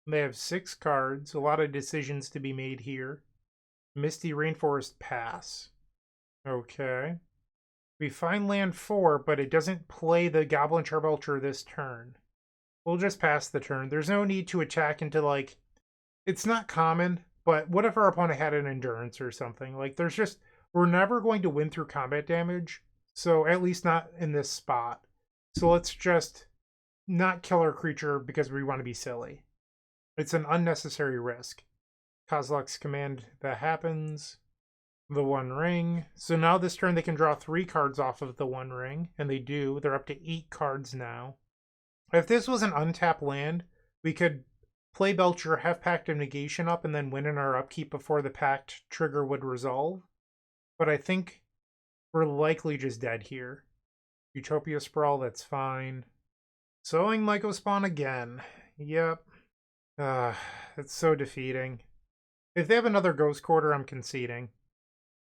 Speaker 1: They have 6 cards. A lot of decisions to be made here. Misty Rainforest, pass. Okay. We find land 4, but it doesn't play the Goblin Charbelcher this turn. We'll just pass the turn. There's no need to attack into, like, it's not common, but what if our opponent had an endurance or something? Like, there's just, we're never going to win through combat damage, so at least not in this spot. So let's just not kill our creature because we want to be silly. It's an unnecessary risk. Kozilek's command, that happens. The One Ring. So now this turn they can draw 3 cards off of the One Ring, and they do. They're up to 8 cards now. If this was an untapped land, we could play Belcher, have Pact of Negation up, and then win in our upkeep before the Pact trigger would resolve. But I think we're likely just dead here. Utopia Sprawl, that's fine. Sowing Mycospawn again. Yep. It's so defeating. If they have another Ghost Quarter, I'm conceding.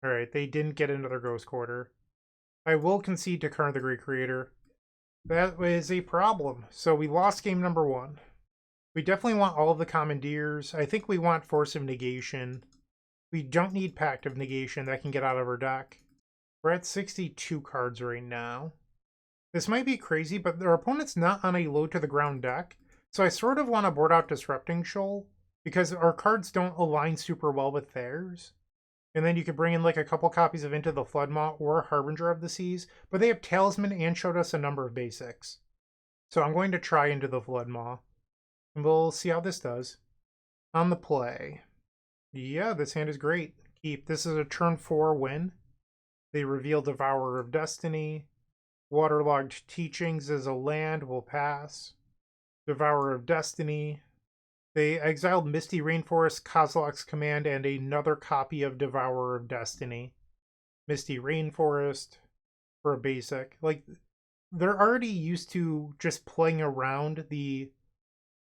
Speaker 1: Alright, they didn't get another Ghost Quarter. I will concede to Karn the Great Creator. That is a problem. So we lost game number 1. We definitely want all of the Commandeers. I think we want Force of Negation. We don't need Pact of Negation. That can get out of our deck. We're at 62 cards right now. This might be crazy, but our opponent's not on a low-to-the-ground deck. So I sort of want to board out Disrupting Shoal, because our cards don't align super well with theirs. And then you could bring in like a couple copies of Into the Floodmaw or Harbinger of the Seas, but they have Talisman and showed us a number of basics. So I'm going to try Into the Floodmaw, and we'll see how this does. On the play. Yeah, this hand is great. Keep. This is a turn 4 win. They reveal Devourer of Destiny. Waterlogged Teachings is a land, will pass. Devourer of Destiny. They exiled Misty Rainforest, Kozilek's command, and another copy of Devourer of Destiny. Misty Rainforest for a basic. Like, they're already used to just playing around the...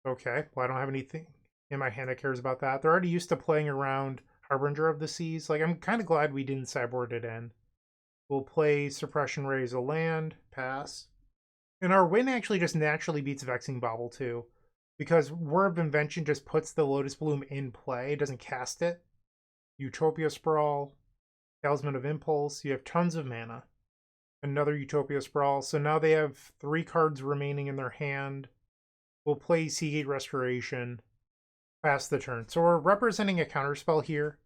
Speaker 1: Okay, well, I don't have anything in my hand that cares about that. They're already used to playing around Harbinger of the Seas. Like, I'm kind of glad we didn't sideboard it in. We'll play Suppression Ray as a land, pass. And our win actually just naturally beats Vexing Bauble, too. Because Whir of Invention just puts the Lotus Bloom in play. It doesn't cast it. Utopia Sprawl. Talisman of Impulse. You have tons of mana. Another Utopia Sprawl. So now they have 3 cards remaining in their hand. We'll play Seagate Restoration. Pass the turn. So we're representing a counterspell here.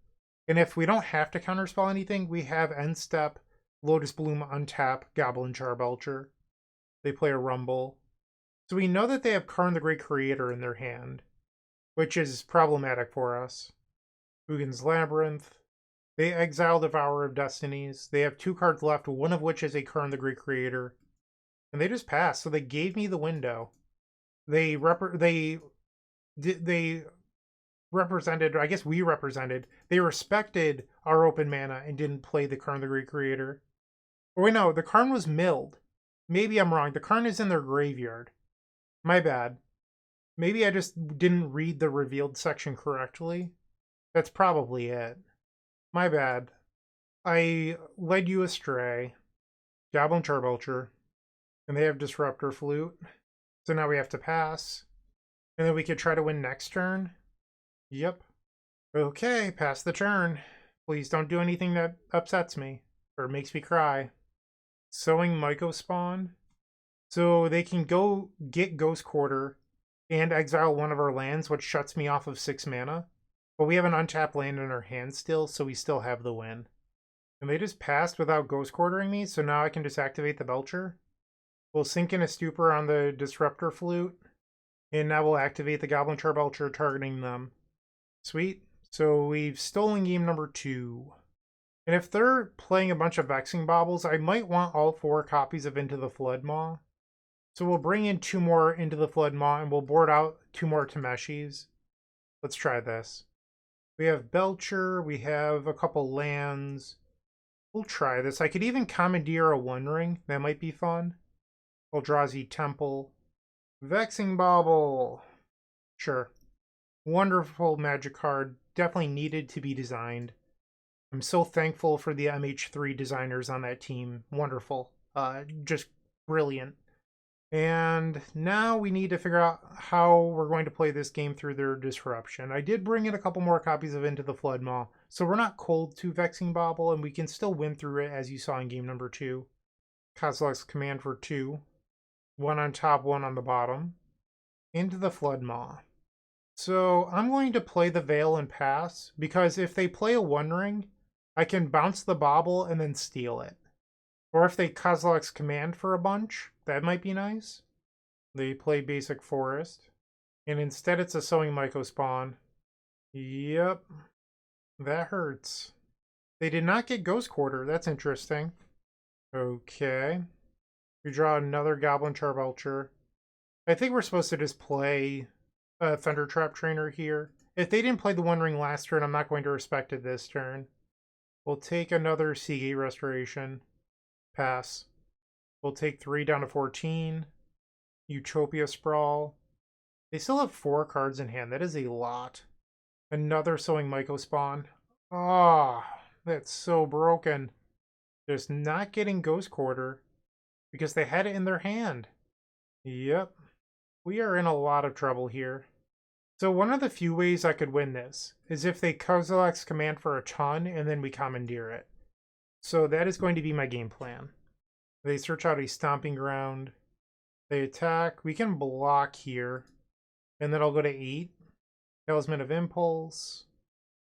Speaker 1: And if we don't have to counterspell anything, we have End Step, Lotus Bloom, untap, Goblin Charbelcher. They play a Rumble. So we know that they have Karn the Great Creator in their hand, which is problematic for us. Ugin's Labyrinth. They exile Devourer of Destinies. They have 2 cards left, one of which is a Karn the Great Creator. And they just passed, so they gave me the window. They represented, or I guess we represented, they respected our open mana and didn't play the Karn the Great Creator. Or wait, no, the Karn was milled. Maybe I'm wrong. The Karn is in their graveyard. My bad. Maybe I just didn't read the revealed section correctly. That's probably it. My bad. I led you astray. Goblin Charbelcher. And they have Disruptor Flute. So now we have to pass. And then we could try to win next turn. Yep. Okay, pass the turn. Please don't do anything that upsets me or makes me cry. Sowing Mycospawn. So they can go get Ghost Quarter and exile one of our lands, which shuts me off of 6 mana. But we have an untapped land in our hand still, so we still have the win. And they just passed without Ghost Quartering me, so now I can just activate the Belcher. We'll sink in a Stupor on the Disruptor Flute. And now we'll activate the Goblin Charbelcher, targeting them. Sweet. So we've stolen game number 2. And if they're playing a bunch of Vexing Baubles, I might want all 4 copies of Into the Floodmaw. So we'll bring in 2 more Into the Floodmaw, and we'll board out 2 more Tameshis. Let's try this. We have Belcher, we have a couple lands. We'll try this. I could even commandeer a One Ring. That might be fun. Eldrazi Temple. Vexing Bauble. Sure. Wonderful magic card. Definitely needed to be designed. I'm so thankful for the MH3 designers on that team. Wonderful. Just brilliant. And now we need to figure out how we're going to play this game through their disruption. I did bring in a couple more copies of Into the Floodmaw, so we're not cold to Vexing Bauble, and we can still win through it, as you saw in game number 2. Kozilek's command for 2. 1 on top, 1 on the bottom. into the Flood Maw. So I'm going to play the Veil and pass, because if they play a One Ring, I can bounce the Bauble and then steal it. Or if they Kozilek's Command for a bunch, that might be nice. They play Basic Forest. And instead it's a Sowing Myco spawn. Yep. That hurts. They did not get Ghost Quarter. That's interesting. Okay. We draw another Goblin Charbelcher. I think we're supposed to just play a Thundertrap Trainer here. If they didn't play the One Ring last turn, I'm not going to respect it this turn. We'll take another Seagate Restoration. Pass. We'll take 3 down to 14. Utopia Sprawl. They still have 4 cards in hand. That is a lot. Another Sowing Myco spawn. Ah, that's so broken. Just not getting Ghost Quarter because they had it in their hand. Yep. We are in a lot of trouble here. So one of the few ways I could win this is if they Kozilek's Command for a ton and then we commandeer it. So that is going to be my game plan. They search out a Stomping Ground. They attack. We can block here. And then I'll go to 8. Talisman of Impulse.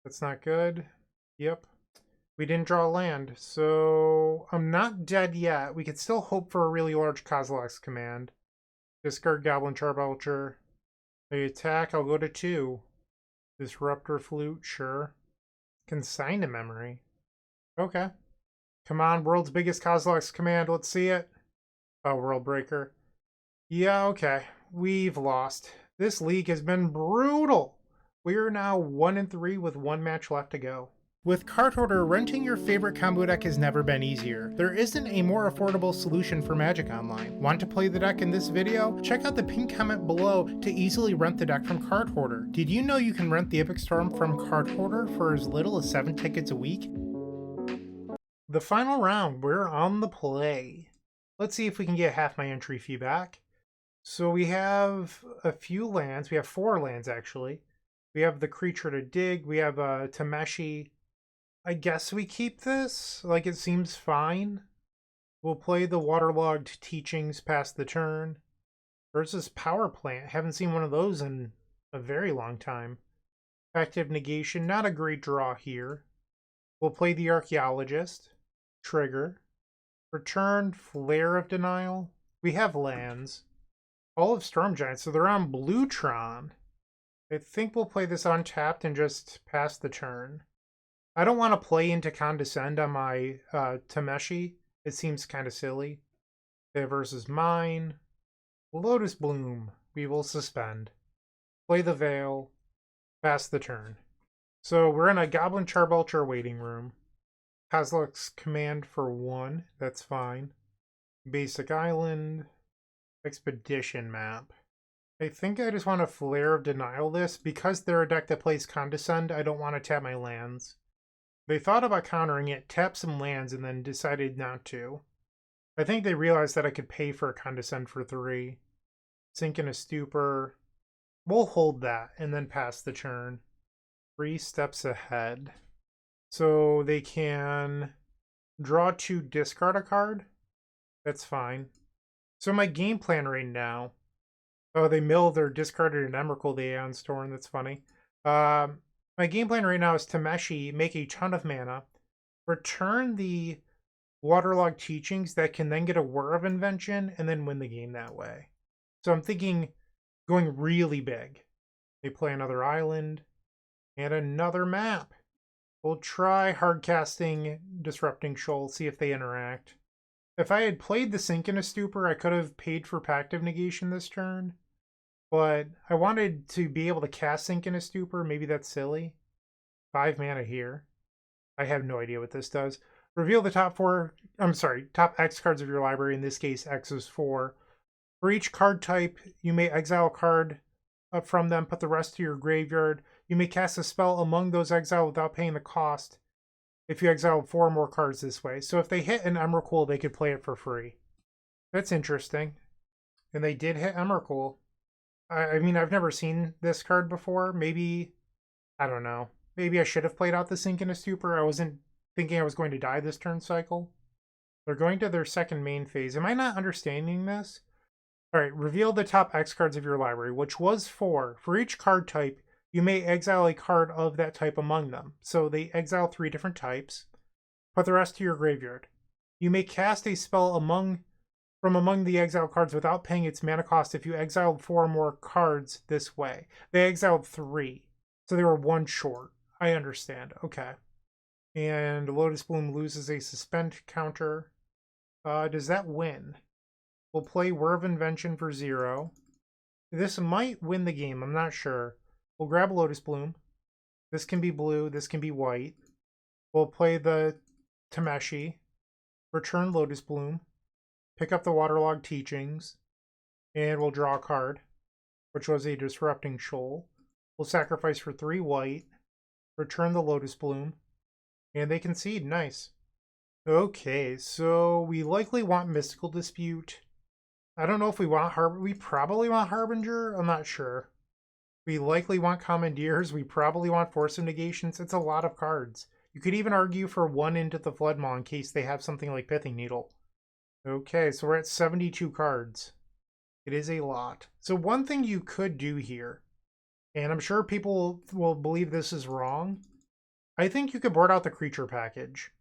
Speaker 1: That's not good. Yep. We didn't draw a land, so I'm not dead yet. We could still hope for a really large Kozilek's Command. Discard Goblin Charbelcher. They attack, I'll go to 2. Disruptor Flute, sure. Consign to Memory. Okay. Come on, world's biggest Kozilek's Command, let's see it. Oh, World Breaker. Yeah, okay. We've lost. This league has been brutal. We are now 1-3 with 1 match left to go. With Card Hoarder, renting your favorite combo deck has never been easier. There isn't a more affordable solution for Magic Online. Want to play the deck in this video? Check out the pinned comment below to easily rent the deck from Card Hoarder. Did you know you can rent the Epic Storm from Card Hoarder for as little as 7 tickets a week? The final round, we're on the play. Let's see if we can get half my entry fee back. So we have a few lands. We have 4 lands, actually. We have the Creature to Dig. We have Tameshi. I guess we keep this. Like, it seems fine. We'll play the Waterlogged Teachings past the turn. Versus Power Plant. Haven't seen one of those in a very long time. Active Negation. Not a great draw here. We'll play the Archaeologist. Trigger. Return Flare of Denial. We have lands. All of Storm Giants, so they're on Bluetron. I think we'll play this untapped and just pass the turn. I don't want to play into Condescend on my Tameshi. It seems kind of silly. Their versus mine. Lotus Bloom. We will suspend. Play the Veil. Pass the turn. So we're in a Goblin Charbelcher waiting room. Kozilek's Command for 1. That's fine. Basic Island. Expedition map. I think I just want to Flare of Denial this. Because they're a deck that plays Condescend, I don't want to tap my lands. They thought about countering it, tapped some lands, and then decided not to. I think they realized that I could pay for a Condescend for 3. Sink in a Stupor. We'll hold that, and then pass the turn. 3 steps ahead. So they can draw 2, discard a card. That's fine. So my game plan right now... Oh, they milled or discarded an Emrakul, the Aeon Storm. That's funny. My game plan right now is Tameshi, make a ton of mana, return the Waterlogged Teachings that can then get a Whir of Invention, and then win the game that way. So I'm thinking going really big. They play another island and another map. We'll try hardcasting Disrupting Shoal, see if they interact. If I had played the Sink in a Stupor, I could have paid for Pact of Negation this turn. But I wanted to be able to cast Sink in a Stupor. Maybe that's silly. 5 mana here. I have no idea what this does. Reveal the top X cards of your library. In this case, X is 4. For each card type, you may exile a card from them, put the rest to your graveyard. You may cast a spell among those exiled without paying the cost if you exile 4 or more cards this way. So if they hit an Emrakul, they could play it for free. That's interesting. And they did hit Emrakul. I mean, I've never seen this card before. Maybe, I don't know. Maybe I should have played out the Sink in a Stupor. I wasn't thinking I was going to die this turn cycle. They're going to their second main phase. Am I not understanding this? Alright, reveal the top X cards of your library, which was 4. For each card type, you may exile a card of that type among them. So they exile 3 different types. Put the rest to your graveyard. You may cast a spell from among the exiled cards without paying its mana cost if you exiled 4 or more cards this way. They exiled 3, so they were 1 short. I understand. Okay. And Lotus Bloom loses a suspend counter. Does that win? We'll play Whir of Invention for 0. This might win the game. I'm not sure. We'll grab Lotus Bloom. This can be blue. This can be white. We'll play the Tameshi. Return Lotus Bloom. Pick up the Waterlogged Teachings. And we'll draw a card, which was a Disrupting Shoal. We'll sacrifice for 3 white. Return the Lotus Bloom. And they concede. Nice. Okay, so we likely want Mystical Dispute. I don't know if we want we probably want Harbinger. I'm not sure. We likely want Commandeers. We probably want Force of Negations. It's a lot of cards. You could even argue for 1 into the Floodmaw in case they have something like Pithing Needle. Okay, so we're at 72 cards. It is a lot. So one thing you could do here, and I'm sure people will believe this is wrong, I think you could board out the creature package.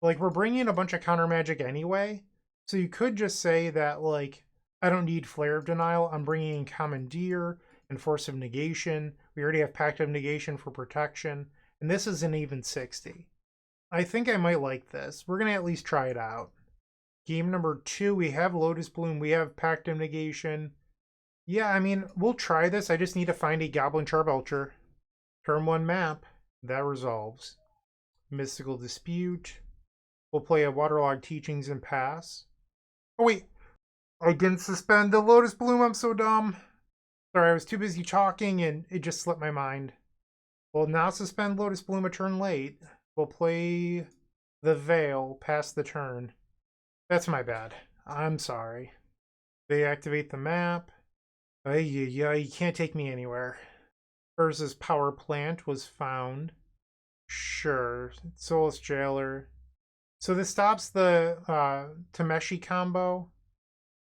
Speaker 1: Like, we're bringing a bunch of counter magic anyway, so you could just say that, like, I don't need Flare of Denial. I'm bringing in Commandeer and Force of Negation. We already have Pact of Negation for protection, and this is an even 60. I think I might like this. We're going to at least try it out. Game number 2, we have Lotus Bloom. We have Pact of Negation. Yeah, I mean, we'll try this. I just need to find a Goblin Charbelcher. Turn 1 map. That resolves. Mystical Dispute. We'll play a Waterlogged Teachings and pass. Oh, wait. I didn't suspend the Lotus Bloom. I'm so dumb. Sorry, I was too busy talking and it just slipped my mind. We'll now suspend Lotus Bloom a turn late. We'll play the Veil past the turn. That's my bad. I'm sorry. They activate the map. You can't take me anywhere. Urza's Power Plant was found. Sure. Soulless Jailer. So this stops the Tameshi combo,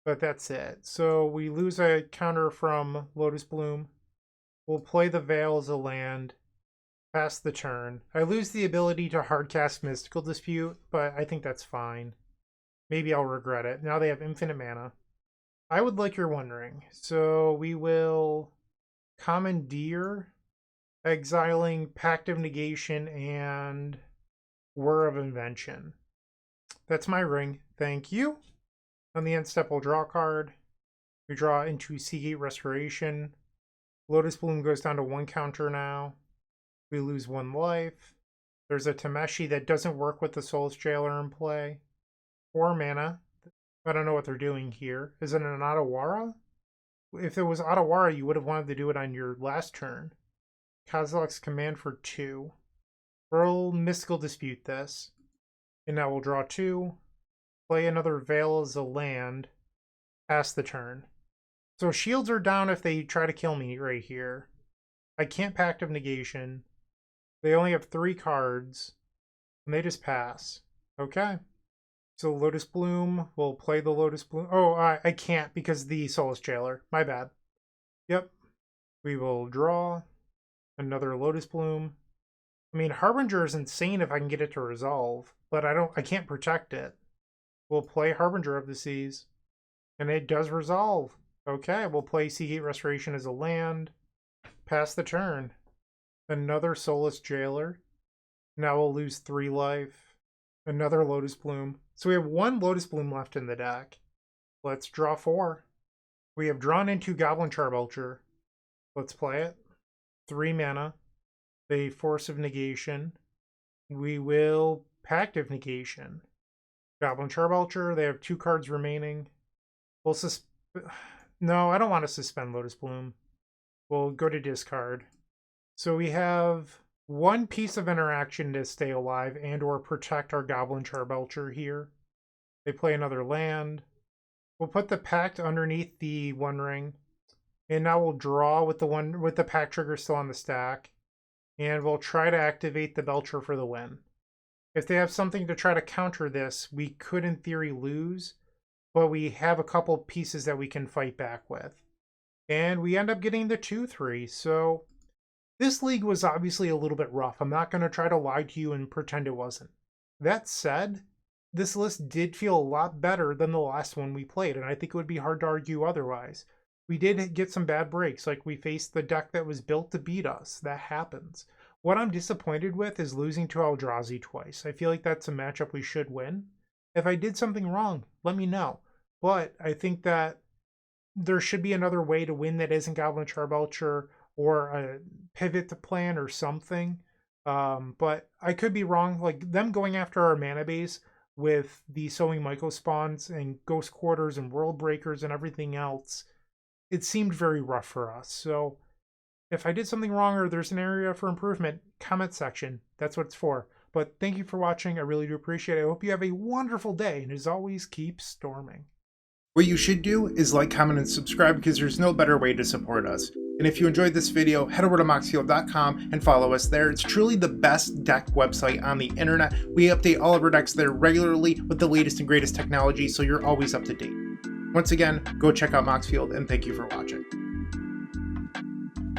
Speaker 1: but that's it. So we lose a counter from Lotus Bloom. We'll play the Veil as a land. Pass the turn. I lose the ability to hardcast Mystical Dispute, but I think that's fine. Maybe I'll regret it. Now they have infinite mana. I would like you're wondering. So we will Commandeer, exiling Pact of Negation and Whir of Invention. That's my ring. Thank you. On the end step, we'll draw a card. We draw into Seagate Restoration. Lotus Bloom goes down to 1 counter now. We lose 1 life. There's a Tameshi that doesn't work with the Soulless Jailer in play. 4 mana. I don't know what they're doing here. Is it an Otawara? If it was Otawara, you would have wanted to do it on your last turn. Kozilek's Command for 2. We'll Mystical Dispute this. And now we'll draw 2. Play another Veil as a land. Pass the turn. So shields are down if they try to kill me right here. I can't Pact of Negation. They only have 3 cards. And they just pass. Okay. So Lotus Bloom, we'll play the Lotus Bloom. Oh, I can't because the Soulless Jailer. My bad. Yep. We will draw another Lotus Bloom. I mean, Harbinger is insane if I can get it to resolve, but I can't protect it. We'll play Harbinger of the Seas, and it does resolve. Okay, we'll play Seagate Restoration as a land. Pass the turn. Another Soulless Jailer. Now we'll lose 3 life. Another Lotus Bloom. So we have 1 Lotus Bloom left in the deck. Let's draw 4. We have drawn into Goblin Charbelcher. Let's play it. 3 mana. The Force of Negation. We will Pact of Negation. Goblin Charbelcher. They have 2 cards remaining. We'll No, I don't want to suspend Lotus Bloom. We'll go to discard. So we have 1 piece of interaction to stay alive and or protect our Goblin Charbelcher here. They play another land. We'll put the Pact underneath the 1 ring. And now we'll draw with the Pact trigger still on the stack. And we'll try to activate the Belcher for the win. If they have something to try to counter this, we could in theory lose. but we have a couple pieces that we can fight back with. And we end up getting the 2-3, so this league was obviously a little bit rough. I'm not going to try to lie to you and pretend it wasn't. That said, this list did feel a lot better than the last one we played, and I think it would be hard to argue otherwise. We did get some bad breaks, like we faced the deck that was built to beat us. That happens. What I'm disappointed with is losing to Eldrazi twice. I feel like that's a matchup we should win. If I did something wrong, let me know. But I think that there should be another way to win that isn't Goblin Charbelcher or a pivot to plan or something. But I could be wrong. Like them going after our mana base with the Sowing Myco spawns and Ghost Quarters and World Breakers and everything else, it seemed very rough for us. So if I did something wrong or there's an area for improvement, comment section. That's what it's for. But thank you for watching. I really do appreciate it. I hope you have a wonderful day. And as always, keep storming. What you should do is like, comment, and subscribe because there's no better way to support us. And if you enjoyed this video, head over to moxfield.com and follow us there. It's truly the best deck website on the internet. We update all of our decks there regularly with the latest and greatest technology, so you're always up to date. Once again, go check out Moxfield, and thank you for watching.